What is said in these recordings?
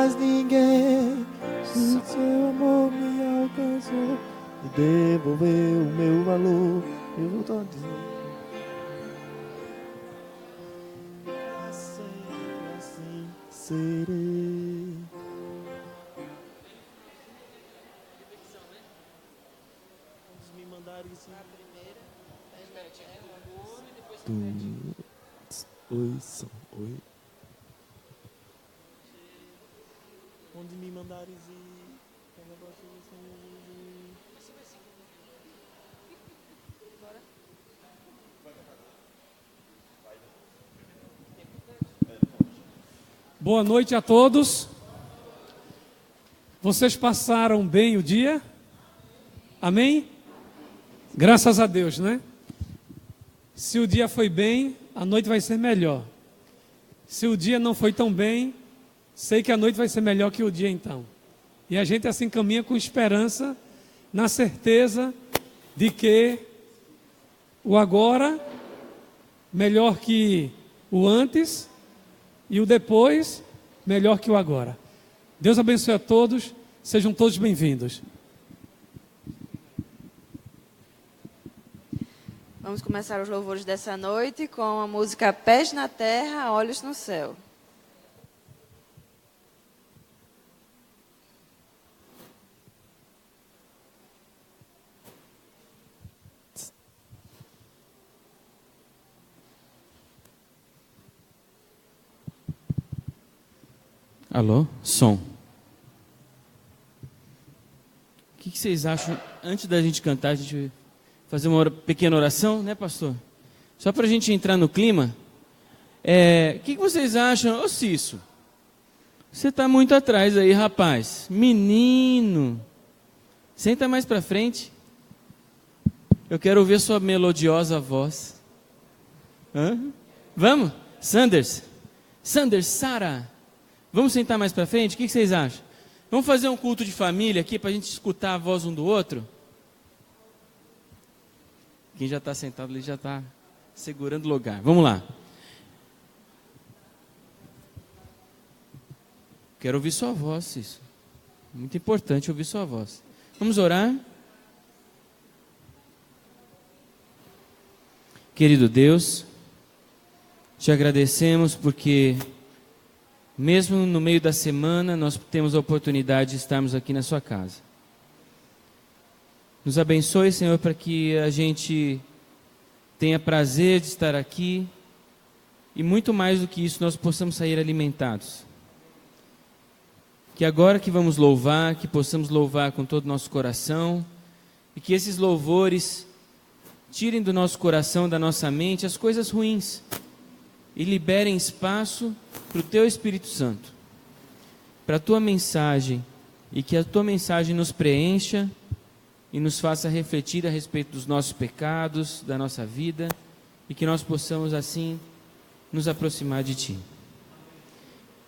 mais ninguém. O seu amor me alcançou e devolveu o meu valor. Eu vou estar dizendo. Sempre assim serei. Vamos me mandar isso. Oi, som. Oi. Onde me mandares e o negócio assim. Boa noite a todos. Vocês passaram bem o dia? Amém? Graças a Deus, né? Se o dia foi bem, a noite vai ser melhor. Se o dia não foi tão bem, sei que a noite vai ser melhor que o dia então. E a gente assim caminha com esperança, na certeza de que o agora, melhor que o antes, e o depois, melhor que o agora. Deus abençoe a todos, sejam todos bem-vindos. Vamos começar os louvores dessa noite com a música Pés na Terra, Olhos no Céu. Alô? Som. O que vocês acham, antes da gente cantar, a gente fazer uma pequena oração, né, pastor? Só para a gente entrar no clima. O que vocês acham? Ô Cício, você está muito atrás aí, rapaz. Menino, senta mais para frente. Eu quero ouvir sua melodiosa voz. Hã? Vamos? Sanders, Sara, vamos sentar mais para frente? O que vocês acham? Vamos fazer um culto de família aqui para a gente escutar a voz um do outro? Quem já está sentado ali já está segurando o lugar. Vamos lá. Quero ouvir sua voz, isso. Muito importante ouvir sua voz. Vamos orar? Querido Deus, te agradecemos porque, mesmo no meio da semana, nós temos a oportunidade de estarmos aqui na sua casa. Nos abençoe, Senhor, para que a gente tenha prazer de estar aqui e muito mais do que isso, nós possamos sair alimentados. Que agora que vamos louvar, que possamos louvar com todo o nosso coração e que esses louvores tirem do nosso coração, da nossa mente, as coisas ruins e liberem espaço para o Teu Espírito Santo, para a Tua mensagem, e que a Tua mensagem nos preencha e nos faça refletir a respeito dos nossos pecados, da nossa vida, e que nós possamos assim nos aproximar de Ti.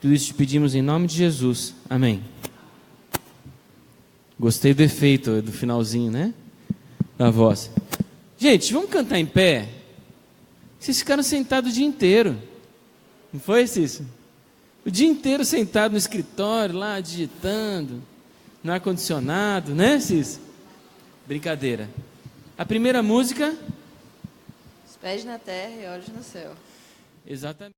Tudo isso te pedimos em nome de Jesus. Amém. Gostei do efeito do finalzinho, né? Da voz. Gente, vamos cantar em pé? Vocês ficaram sentados o dia inteiro. Não foi, Cício? O dia inteiro sentado no escritório, lá digitando, no ar-condicionado, né, Cício? Brincadeira. A primeira música? Os pés na terra e olhos no céu. Exatamente.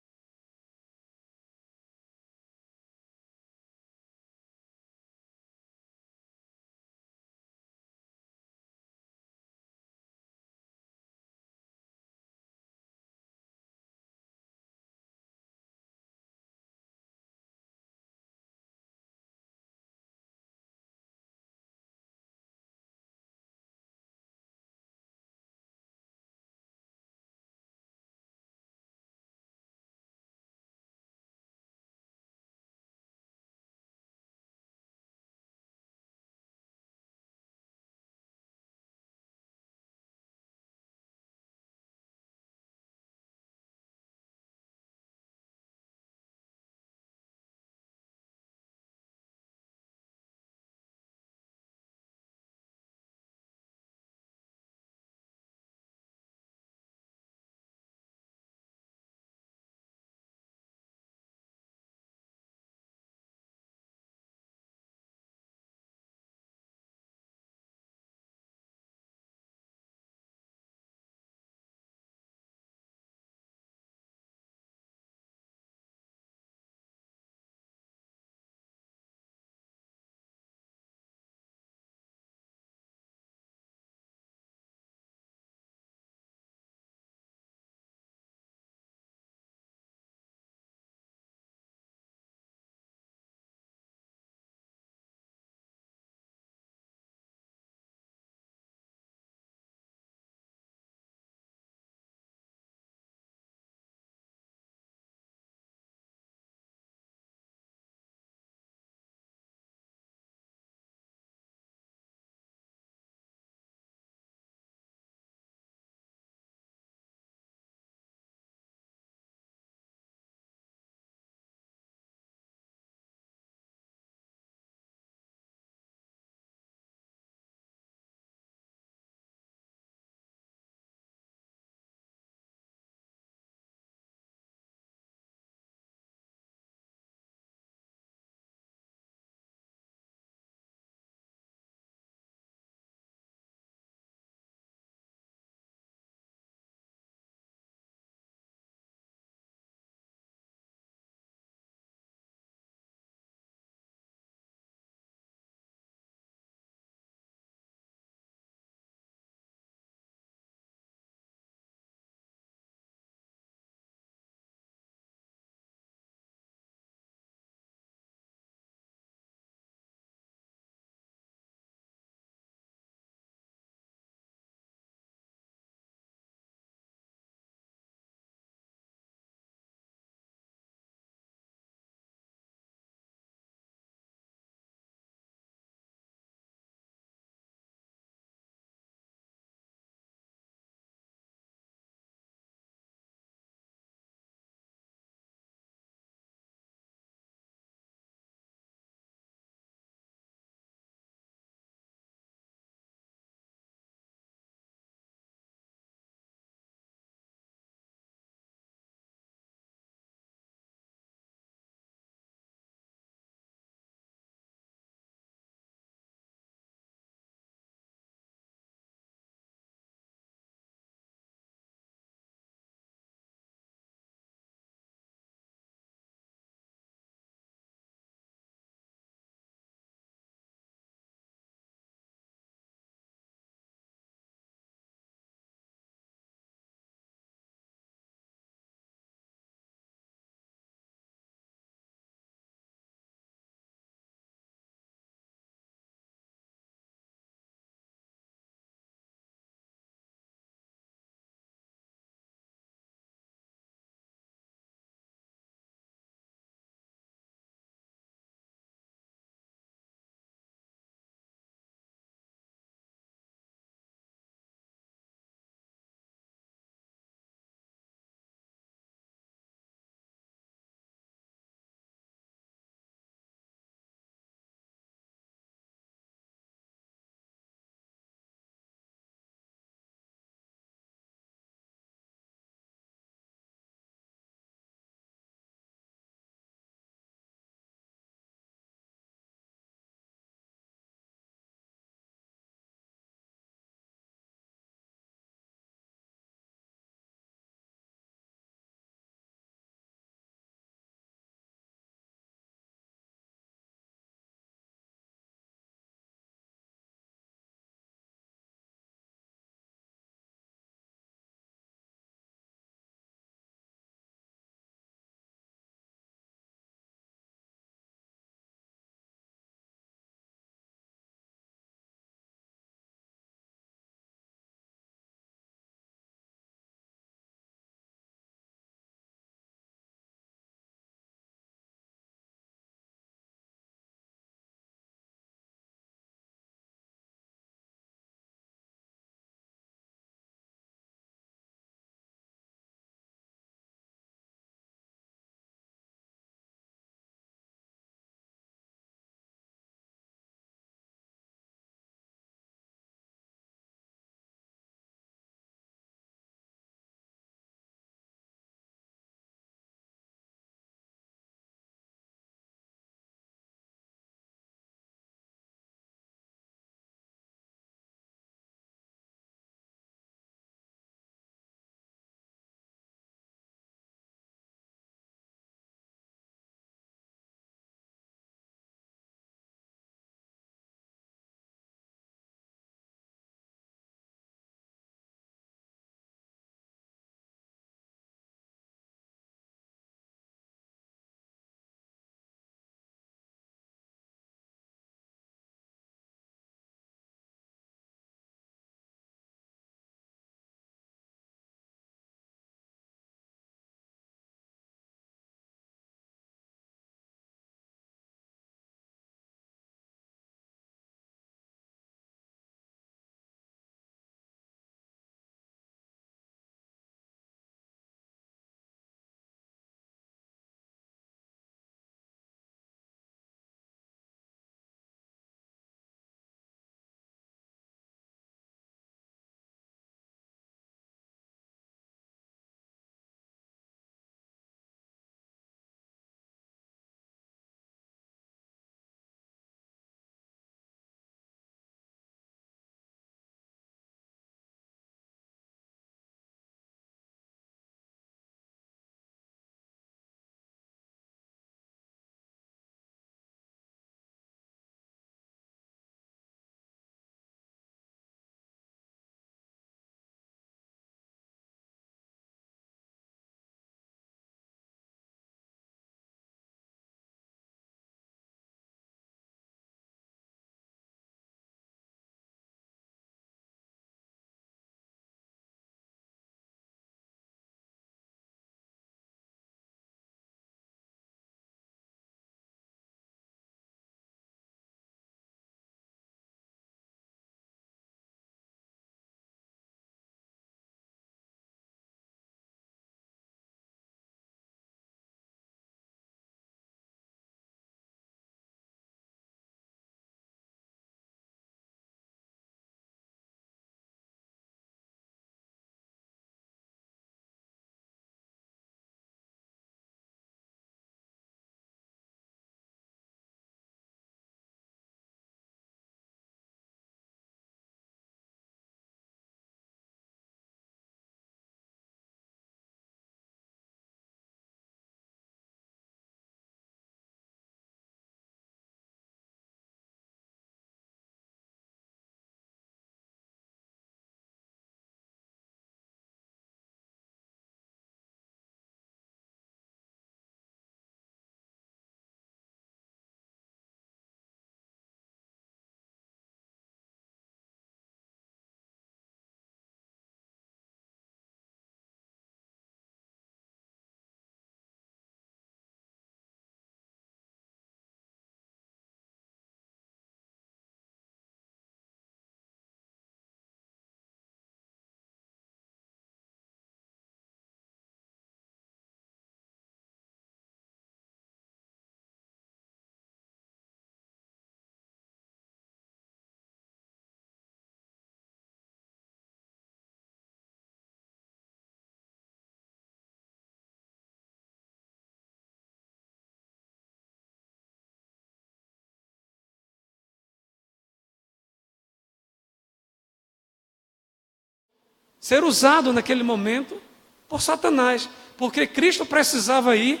ser usado naquele momento por Satanás, porque Cristo precisava ir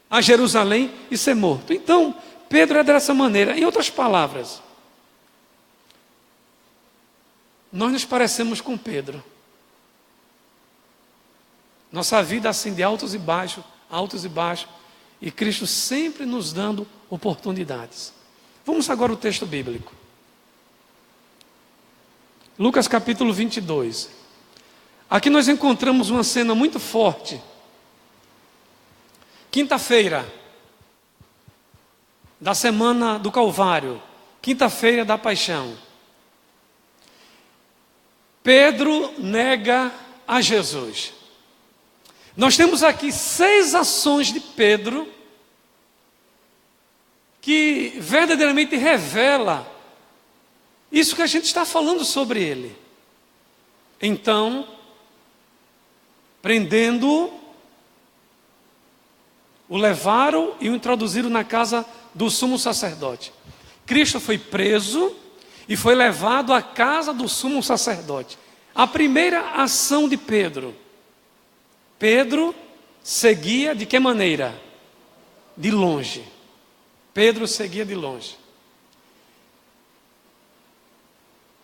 a Jerusalém e ser morto. Então, Pedro é dessa maneira. Em outras palavras, nós nos parecemos com Pedro. Nossa vida assim de altos e baixos, e Cristo sempre nos dando oportunidades. Vamos agora ao texto bíblico. Lucas capítulo 22. Aqui nós encontramos uma cena muito forte. Quinta-feira da semana do Calvário, quinta-feira da Paixão. Pedro nega a Jesus. Nós temos aqui 6 ações de Pedro que verdadeiramente revela isso que a gente está falando sobre ele. Então, prendendo-o, o levaram e o introduziram na casa do sumo sacerdote. Cristo foi preso e foi levado à casa do sumo sacerdote. A primeira ação de Pedro. Pedro seguia de que maneira? De longe. Pedro seguia de longe.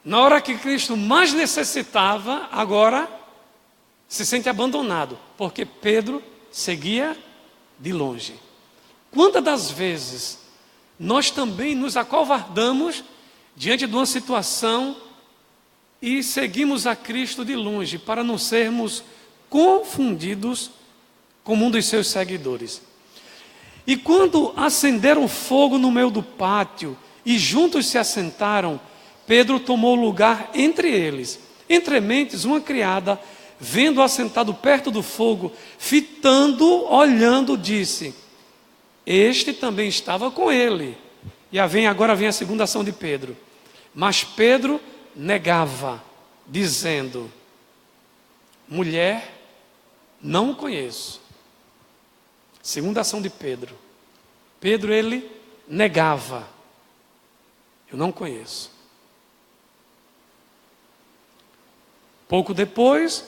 Na hora que Cristo mais necessitava, agora se sente abandonado, porque Pedro seguia de longe. Quantas das vezes nós também nos acovardamos diante de uma situação e seguimos a Cristo de longe para não sermos confundidos como um dos seus seguidores? E quando acenderam fogo no meio do pátio e juntos se assentaram, Pedro tomou lugar entre eles. Entre mentes, uma criada, vendo-o assentado perto do fogo, fitando, olhando, disse: este também estava com ele. E agora vem a segunda ação de Pedro. Mas Pedro negava, dizendo: mulher, não o conheço. Segunda ação de Pedro. Pedro, ele negava: eu não conheço. Pouco depois,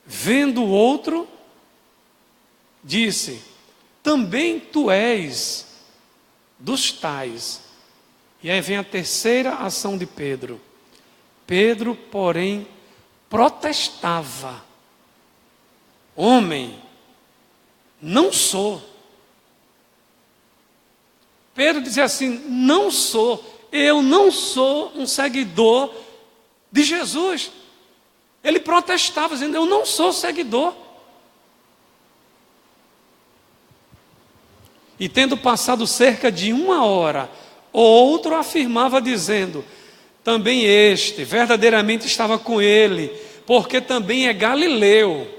vendo o outro, disse: também tu és dos tais. E aí vem a terceira ação de Pedro. Pedro, porém, protestava: homem, não sou. Pedro dizia assim: não sou, eu não sou um seguidor de Jesus. Ele protestava, dizendo: eu não sou seguidor. E tendo passado cerca de 1 hora, outro afirmava, dizendo: também este verdadeiramente estava com ele, porque também é galileu.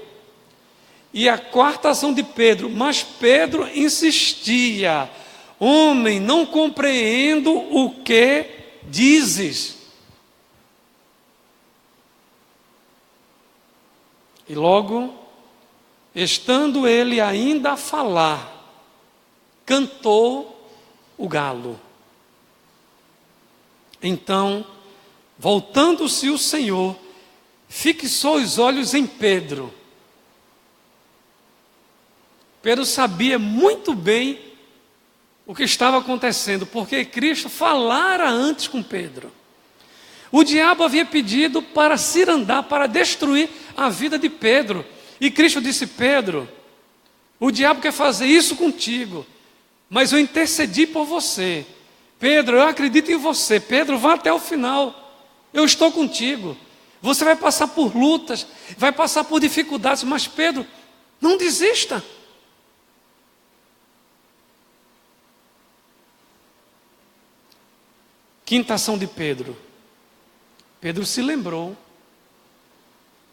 E a quarta ação de Pedro. Mas Pedro insistia: homem, não compreendo o que dizes. E logo, estando ele ainda a falar, cantou o galo. Então, voltando-se o Senhor, fixou os olhos em Pedro. Pedro sabia muito bem o que estava acontecendo, porque Cristo falara antes com Pedro. O diabo havia pedido para cirandar, para destruir a vida de Pedro. E Cristo disse: Pedro, o diabo quer fazer isso contigo, mas eu intercedi por você. Pedro, eu acredito em você. Pedro, vá até o final. Eu estou contigo. Você vai passar por lutas, vai passar por dificuldades, mas Pedro, não desista. Quinta ação de Pedro. Pedro se lembrou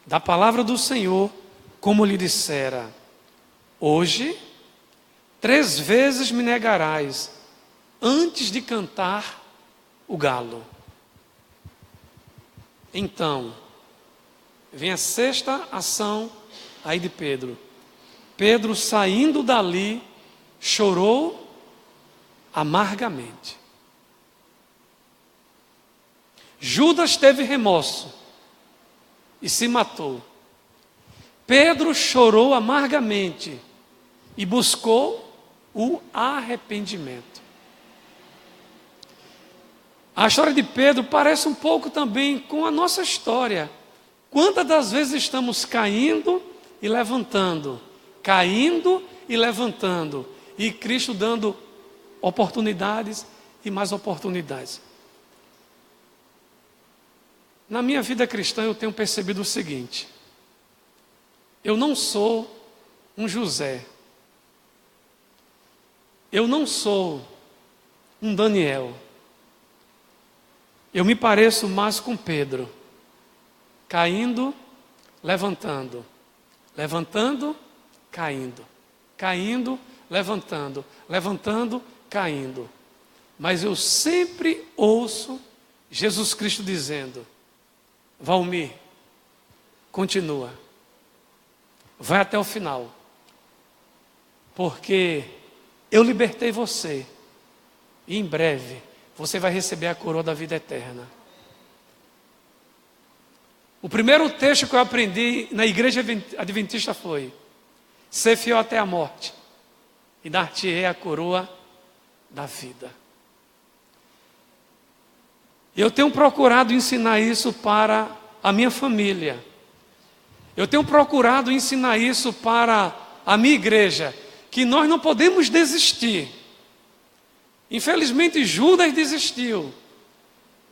da palavra do Senhor, como lhe dissera: hoje 3 vezes me negarás, antes de cantar o galo. Então, vem a sexta ação aí de Pedro. Pedro, saindo dali, chorou amargamente. Judas teve remorso e se matou. Pedro chorou amargamente e buscou o arrependimento. A história de Pedro parece um pouco também com a nossa história. Quantas das vezes estamos caindo e levantando, e Cristo dando oportunidades e mais oportunidades. Na minha vida cristã eu tenho percebido o seguinte: eu não sou um José, eu não sou um Daniel, eu me pareço mais com Pedro, caindo, levantando, caindo, levantando, caindo. Mas eu sempre ouço Jesus Cristo dizendo: Valmir, continua, vai até o final, porque eu libertei você, e em breve você vai receber a coroa da vida eterna. O primeiro texto que eu aprendi na igreja adventista foi: ser fiel até a morte, e dar-te-ei a coroa da vida. Eu tenho procurado ensinar isso para a minha família. Eu tenho procurado ensinar isso para a minha igreja, que nós não podemos desistir. Infelizmente Judas desistiu,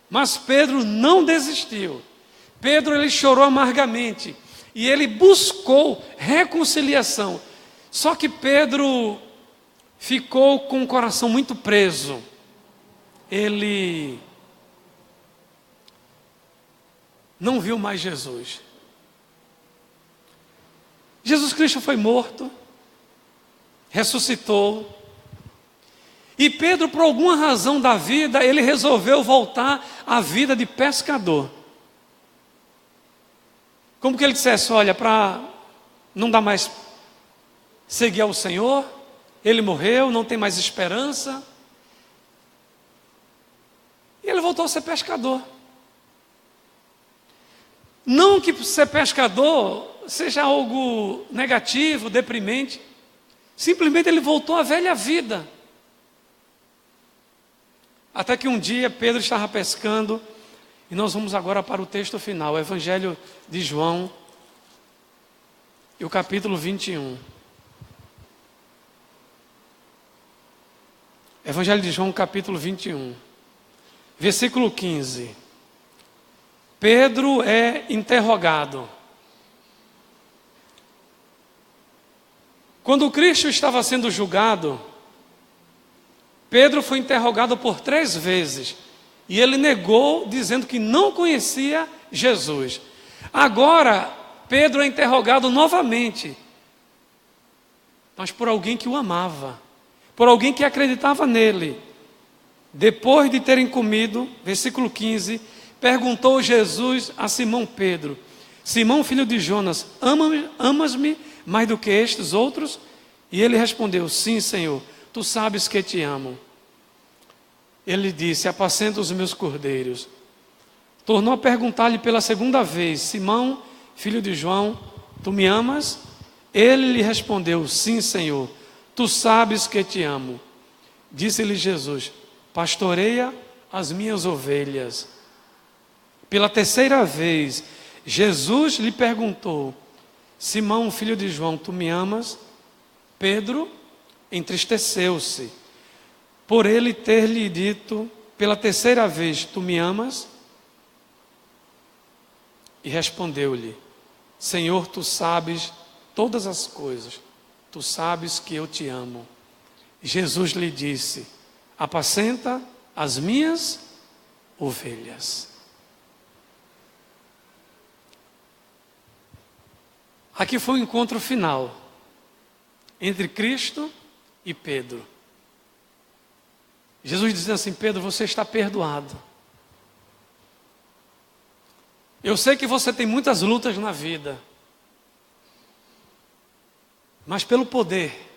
mas Pedro não desistiu. Pedro, ele chorou amargamente e ele buscou reconciliação. Só que Pedro ficou com o coração muito preso. Ele não viu mais Jesus. Jesus Cristo foi morto, ressuscitou, e Pedro, por alguma razão da vida, ele resolveu voltar à vida de pescador. Como que ele dissesse: olha, para não dar mais seguir ao Senhor, ele morreu, não tem mais esperança. E ele voltou a ser pescador. Não que ser pescador seja algo negativo, deprimente. Simplesmente ele voltou à velha vida. Até que um dia Pedro estava pescando, e nós vamos agora para o texto final, o Evangelho de João, e o capítulo 21. Evangelho de João, capítulo 21, versículo 15. Pedro é interrogado. Quando Cristo estava sendo julgado, Pedro foi interrogado por 3 vezes. E ele negou, dizendo que não conhecia Jesus. Agora, Pedro é interrogado novamente. Mas por alguém que o amava. Por alguém que acreditava nele. Depois de terem comido, versículo 15, perguntou Jesus a Simão Pedro: Simão, filho de Jonas, amas-me mais do que estes outros? E ele respondeu: sim, Senhor, tu sabes que te amo. Ele disse: apacenta os meus cordeiros. Tornou a perguntar-lhe pela segunda vez: Simão, filho de João, tu me amas? Ele lhe respondeu: sim, Senhor, tu sabes que te amo. Disse-lhe Jesus: pastoreia as minhas ovelhas. Pela terceira vez, Jesus lhe perguntou: Simão, filho de João, tu me amas? Pedro entristeceu-se por ele ter lhe dito pela terceira vez: tu me amas? E respondeu-lhe: Senhor, tu sabes todas as coisas, tu sabes que eu te amo. Jesus lhe disse: apacenta as minhas ovelhas. Aqui foi o encontro final entre Cristo e Pedro. Jesus dizendo assim: Pedro, você está perdoado. Eu sei que você tem muitas lutas na vida, mas pelo poder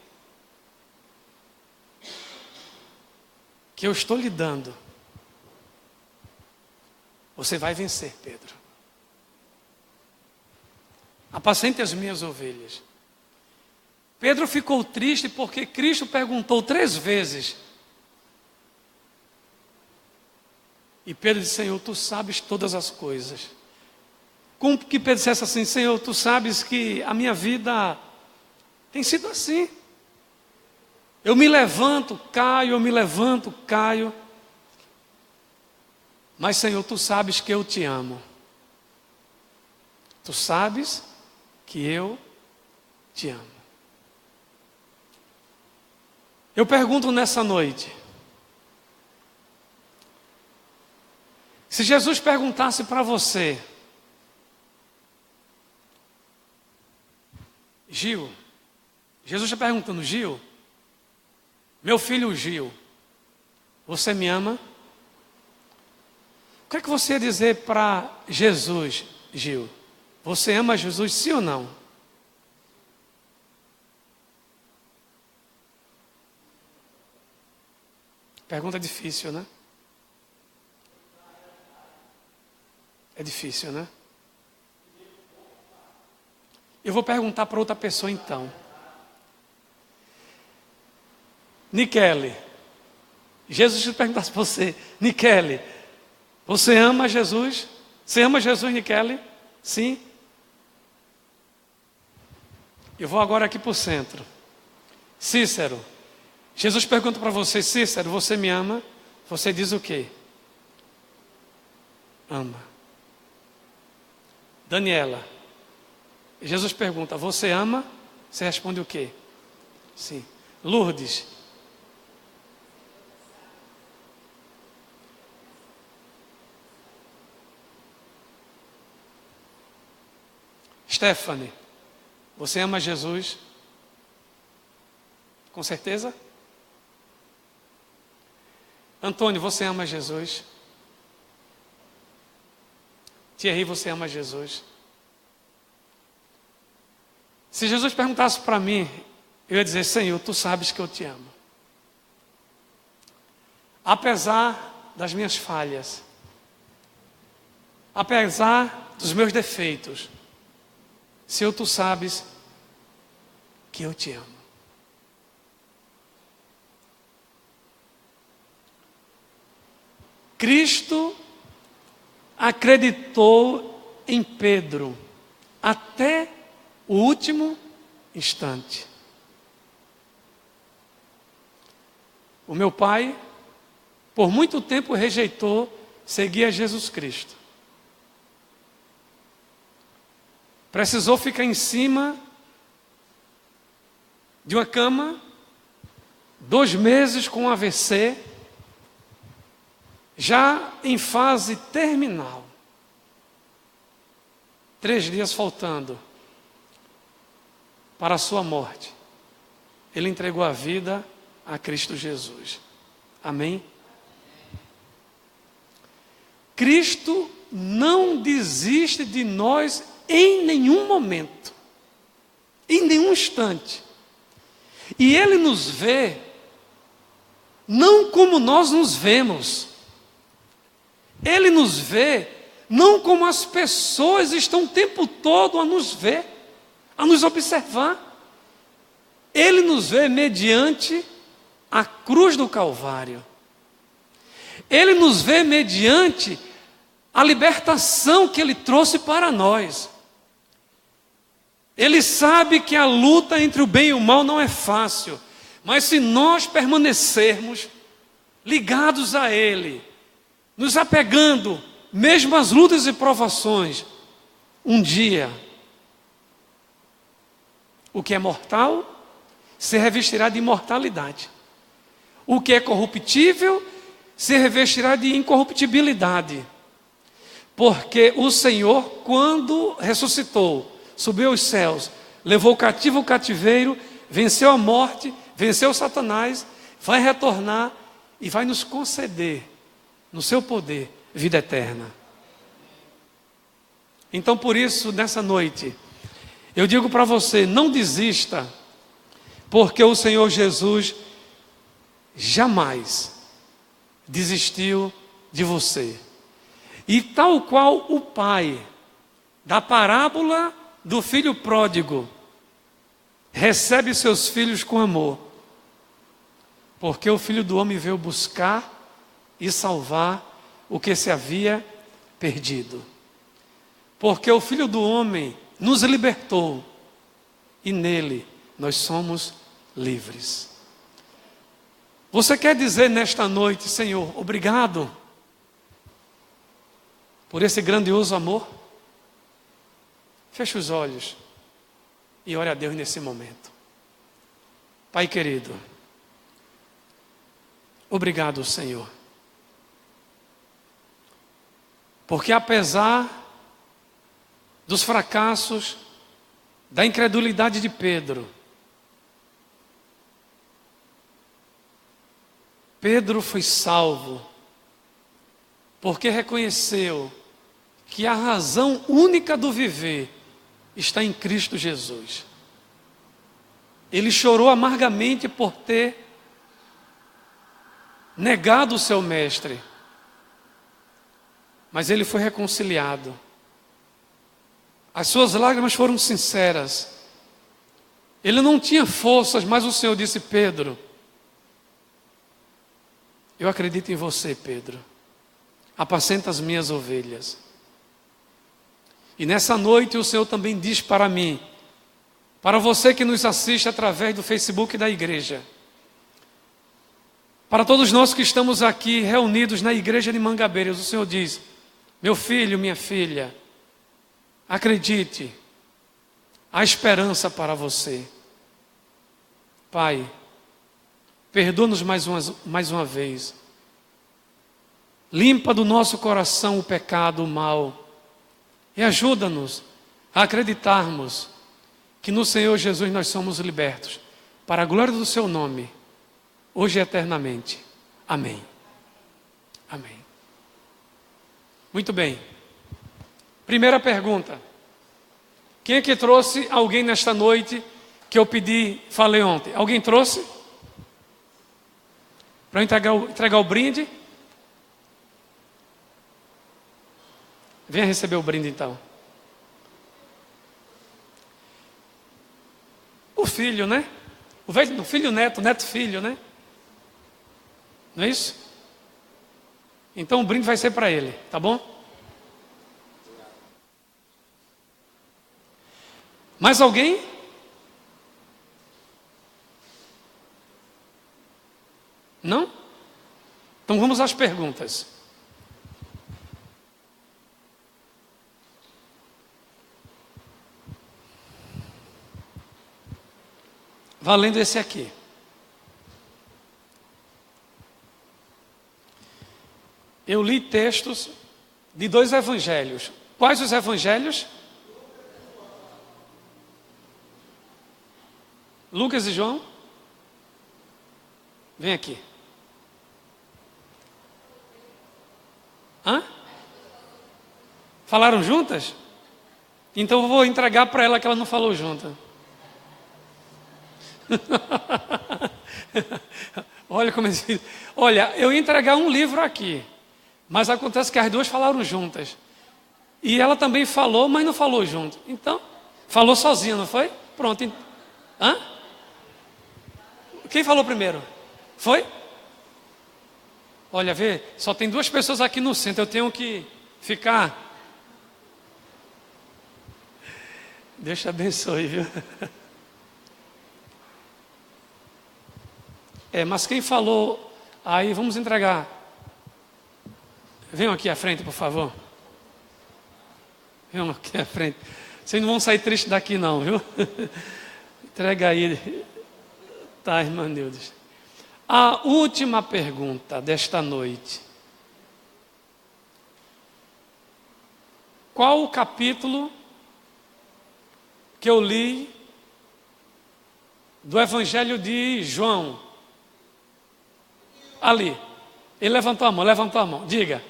que eu estou lhe dando, você vai vencer, Pedro. apacente as minhas ovelhas. Pedro ficou triste porque Cristo perguntou 3 vezes. E Pedro disse: Senhor, tu sabes todas as coisas. Como que Pedro dissesse assim: Senhor, tu sabes que a minha vida tem sido assim. Eu me levanto, caio, eu me levanto, caio. Mas, Senhor, tu sabes que eu te amo. Tu sabes que eu te amo. Eu pergunto nessa noite: se Jesus perguntasse para você, Gil, Jesus está perguntando: Gil, meu filho Gil, você me ama? O que é que você ia dizer para Jesus, Gil? Você ama Jesus, sim ou não? Pergunta difícil, né? É difícil, né? Eu vou perguntar para outra pessoa então. Niquele, Jesus te perguntasse para você: Niquele, você ama Jesus? Você ama Jesus, Niquele? Sim? Eu vou agora aqui para o centro. Cícero, Jesus pergunta para você: Cícero, você me ama? Você diz o quê? Ama. Daniela, Jesus pergunta: você ama? Você responde o quê? Sim. Lourdes, Stephanie, você ama Jesus? Com certeza? Antônio, você ama Jesus? Thierry, você ama Jesus? Se Jesus perguntasse para mim, eu ia dizer: Senhor, tu sabes que eu te amo. Apesar das minhas falhas, apesar dos meus defeitos, Senhor, tu sabes que eu te amo. Cristo acreditou em Pedro até o último instante. O meu pai, por muito tempo, rejeitou seguir a Jesus Cristo. Precisou ficar em cima de uma cama, 2 meses com AVC, já em fase terminal. 3 dias faltando para a sua morte. Ele entregou a vida a Cristo Jesus. Amém? Cristo não desiste de nós em nenhum momento, em nenhum instante. E Ele nos vê não como nós nos vemos. Ele nos vê não como as pessoas estão o tempo todo a nos ver, a nos observar. Ele nos vê mediante a cruz do Calvário. Ele nos vê mediante a libertação que Ele trouxe para nós. Ele sabe que a luta entre o bem e o mal não é fácil, mas se nós permanecermos ligados a Ele, nos apegando, mesmo às lutas e provações, um dia, o que é mortal se revestirá de imortalidade. O que é corruptível se revestirá de incorruptibilidade. Porque o Senhor, quando ressuscitou, subiu aos céus, levou o cativo ao cativeiro, venceu a morte, venceu Satanás, vai retornar e vai nos conceder, no seu poder, vida eterna. Então, por isso, nessa noite, eu digo para você: não desista, porque o Senhor Jesus jamais desistiu de você. E tal qual o pai da parábola do filho pródigo recebe seus filhos com amor, porque o Filho do Homem veio buscar e salvar o que se havia perdido. Porque o Filho do Homem nos libertou e nele nós somos livres. Você quer dizer nesta noite: Senhor, obrigado por esse grandioso amor? Feche os olhos e ore a Deus nesse momento. Pai querido, obrigado, Senhor, porque apesar dos fracassos, da incredulidade de Pedro, Pedro foi salvo, porque reconheceu que a razão única do viver está em Cristo Jesus. Ele chorou amargamente por ter negado o seu mestre, mas ele foi reconciliado. As suas lágrimas foram sinceras. Ele não tinha forças, mas o Senhor disse: Pedro, eu acredito em você, Pedro. Apacenta as minhas ovelhas. E nessa noite o Senhor também diz para mim, para você que nos assiste através do Facebook da igreja, para todos nós que estamos aqui reunidos na igreja de Mangabeiras, o Senhor diz: meu filho, minha filha, acredite, há esperança para você. Pai, perdoa-nos mais uma vez. Limpa do nosso coração o pecado, o mal. E ajuda-nos a acreditarmos que no Senhor Jesus nós somos libertos, para a glória do seu nome, hoje e eternamente. Amém. Amém. Muito bem. Primeira pergunta. Quem é que trouxe alguém nesta noite que eu falei ontem? Alguém trouxe? Para entregar o brinde? Venha receber o brinde então. O filho, né? O filho neto, neto filho, né? Não é isso? Então o brinde vai ser para ele, tá bom? Mais alguém? Não? Então vamos às perguntas. Valendo esse aqui. Eu li textos de 2 evangelhos. Quais os evangelhos? Lucas e João. Vem aqui. Hã? Falaram juntas? Então eu vou entregar para ela que ela não falou junta. Olha como olha, eu ia entregar um livro aqui, mas acontece que as duas falaram juntas. E ela também falou, mas não falou junto. Então, falou sozinha, não foi? Pronto. Hã? Quem falou primeiro? Foi? Olha, vê, só tem 2 pessoas aqui no centro, eu tenho que ficar. Deus te abençoe, viu? Mas quem falou, aí vamos entregar. Venham aqui à frente, por favor. Venham aqui à frente. Vocês não vão sair tristes daqui não, viu? Entrega aí. Tá, irmã Neudes. A última pergunta desta noite. Qual o capítulo que eu li do Evangelho de João? Ali. Ele levantou a mão, diga.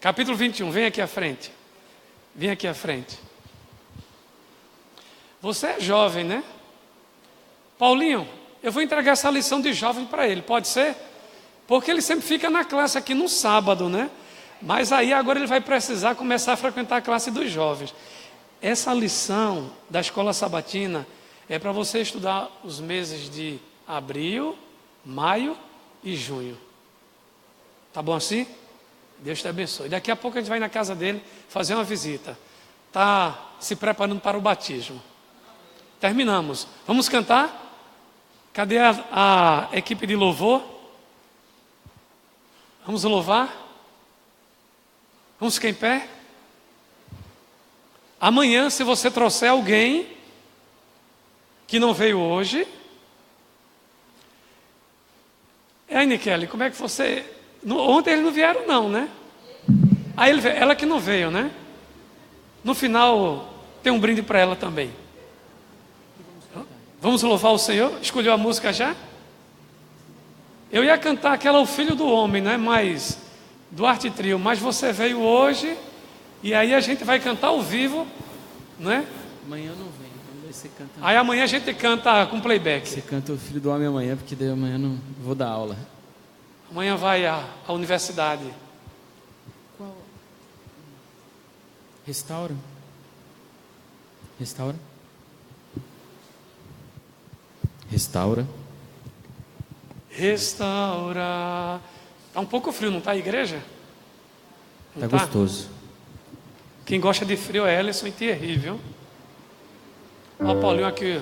Capítulo 21, vem aqui à frente. Vem aqui à frente. Você é jovem, né? Paulinho, eu vou entregar essa lição de jovem para ele, pode ser? Porque ele sempre fica na classe aqui no sábado, né? Mas aí agora ele vai precisar começar a frequentar a classe dos jovens. essa lição da escola sabatina é para você estudar os meses de abril, maio e junho. Tá bom assim? Deus te abençoe. Daqui a pouco a gente vai na casa dele fazer uma visita. Tá se preparando para o batismo. Terminamos. Vamos cantar? Cadê a equipe de louvor? Vamos louvar? Vamos ficar em pé? Amanhã, se você trouxer alguém que não veio hoje... Kelly, como é que você... Ontem eles não vieram não, né? Aí ela que não veio, né? No final, tem um brinde para ela também. Vamos louvar o Senhor? Escolheu a música já? Eu ia cantar aquela O Filho do Homem, né? Mas, do Arte Trio, mas você veio hoje e aí a gente vai cantar ao vivo, né? Amanhã eu não venho, então você canta. Aí amanhã a gente canta com playback. Você canta O Filho do Homem amanhã, porque daí amanhã eu não vou dar aula. Amanhã vai à universidade. Qual? Restaura? Restaura? Restaura. Restaura. Tá um pouco frio, não tá a igreja? Não Tá gostoso. Quem gosta de frio é Ellison e Thierry, viu? Ó o Paulinho aqui.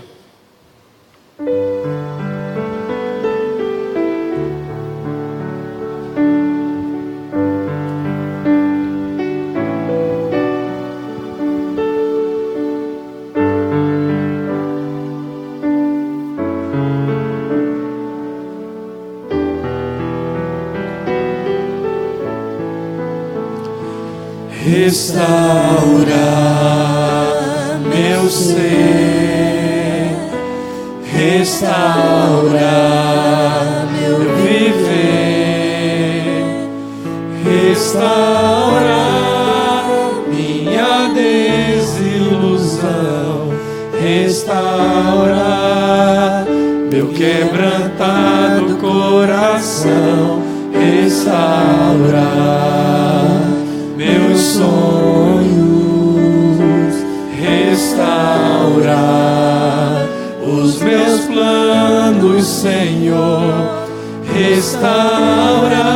Restaura meu ser, restaura meu viver, restaura minha desilusão, restaura meu quebrantado coração, restaura meus sonhos, restaura os meus planos, Senhor, restaura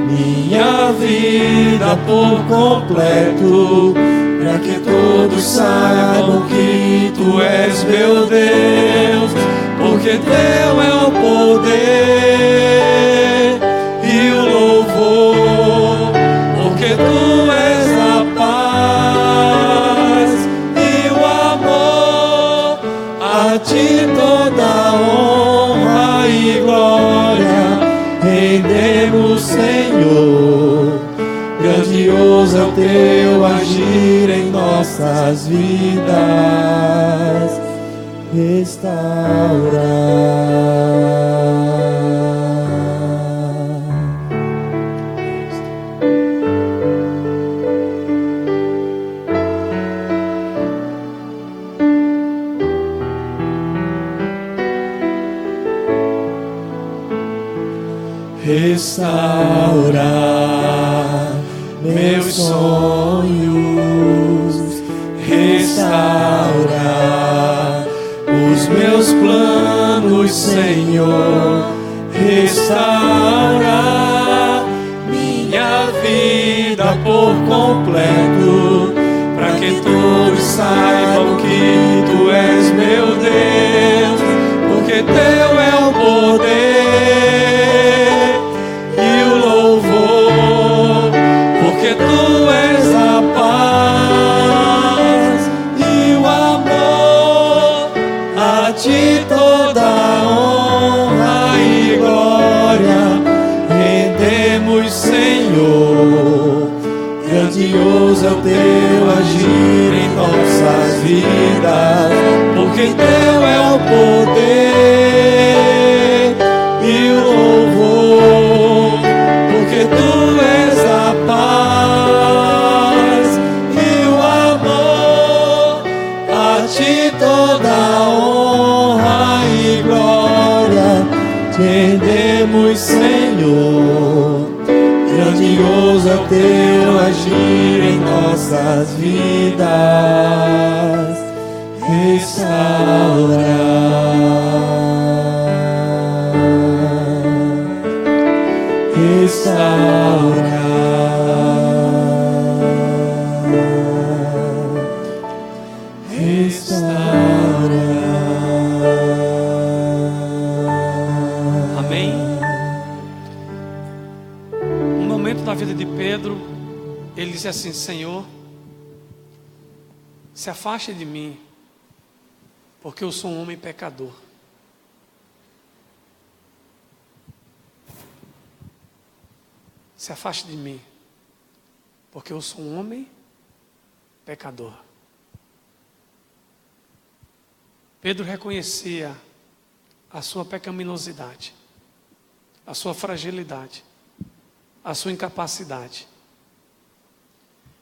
minha vida por completo, para que todos saibam que Tu és meu Deus, porque Teu é o poder e o louvor, porque Tu és a paz e o amor, a Ti toda honra e glória rendemos, Senhor. Grandioso é o Teu agir em nossas vidas, restaurar meus sonhos, restaurar os meus planos, Senhor, restaurar minha vida por completo, para que todos saibam que Tu és meu Deus, porque Teu é o poder e o louvor, porque Tu és a paz e o amor, a Ti toda honra e glória rendemos, Senhor. Grandioso é o Teu agir em nossas vidas, porque Teu é o poder e o louvor, porque Tu és a paz e o amor, a Ti toda honra e glória Te rendemos, Senhor. Grandioso é o Teu agir em nós. nossas vidas Amém? Um momento da vida de Pedro, ele disse assim: Senhor, se afaste de mim, porque eu sou um homem pecador. Se afaste de mim, porque eu sou um homem pecador. Pedro reconhecia a sua pecaminosidade, a sua fragilidade, a sua incapacidade.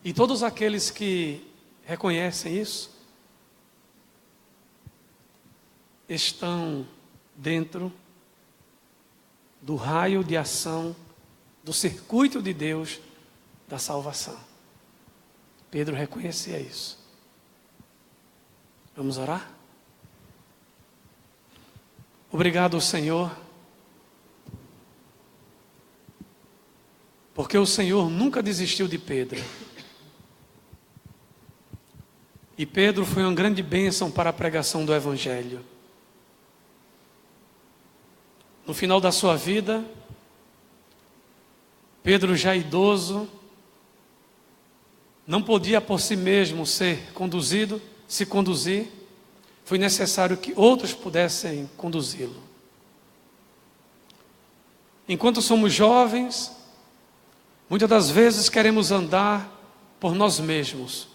E todos aqueles que reconhecem isso estão dentro do raio de ação, do circuito de Deus da salvação. Pedro reconhecia isso. Vamos orar? Obrigado, Senhor, porque o Senhor nunca desistiu de Pedro. E Pedro foi uma grande bênção para a pregação do Evangelho. No final da sua vida, Pedro, já idoso, não podia por si mesmo se conduzir, foi necessário que outros pudessem conduzi-lo. Enquanto somos jovens, muitas das vezes queremos andar por nós mesmos,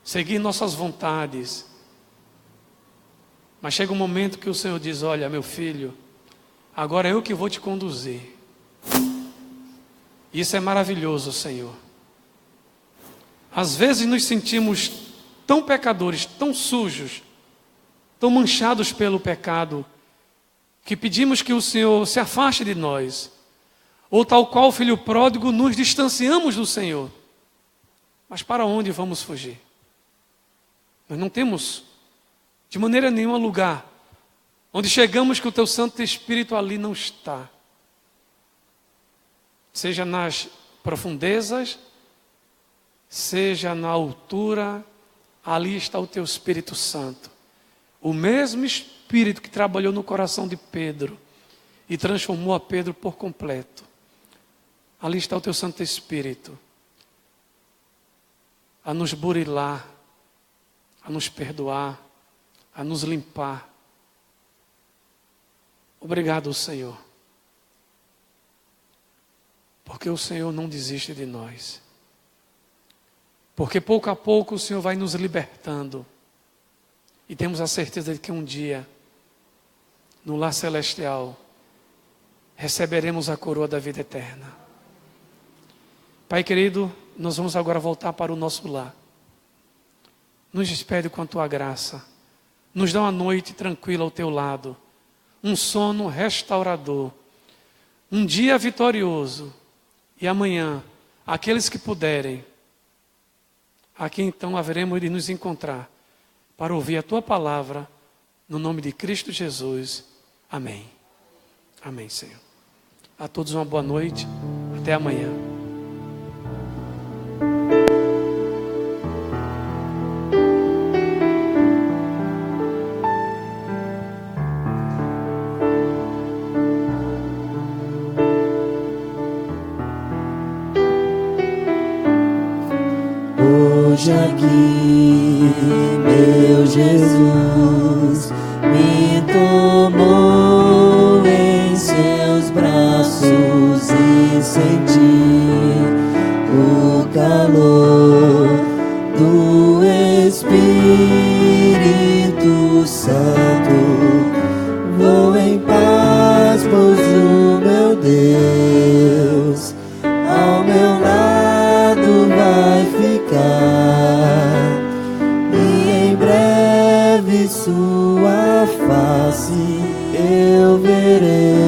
seguir nossas vontades, mas chega um momento que o Senhor diz: olha, meu filho, agora é eu que vou te conduzir. Isso é maravilhoso, Senhor. Às vezes nos sentimos tão pecadores, tão sujos, tão manchados pelo pecado, que pedimos que o Senhor se afaste de nós. Ou tal qual o filho pródigo, nos distanciamos do Senhor. Mas para onde vamos fugir? Nós não temos de maneira nenhuma lugar onde chegamos que o Teu Santo Espírito ali não está. Seja nas profundezas, seja na altura, ali está o Teu Espírito Santo. O mesmo Espírito que trabalhou no coração de Pedro e transformou a Pedro por completo. Ali está o Teu Santo Espírito a nos burilar, a nos perdoar, a nos limpar. Obrigado, Senhor, porque o Senhor não desiste de nós. Porque pouco a pouco o Senhor vai nos libertando. E temos a certeza de que um dia, no lar celestial, receberemos a coroa da vida eterna. Pai querido, nós vamos agora voltar para o nosso lar. Nos despede com a Tua graça. Nos dá uma noite tranquila ao Teu lado. Um sono restaurador. Um dia vitorioso. E amanhã, aqueles que puderem, aqui então haveremos de nos encontrar para ouvir a Tua palavra, no nome de Cristo Jesus. Amém. Amém, Senhor. A todos uma boa noite. Até amanhã. Hoje aqui, meu Jesus me tomou em seus braços e senti o calor do Espírito Santo. Vou em paz, pois o meu Deus ao meu lado vai ficar, e em breve sua face eu verei.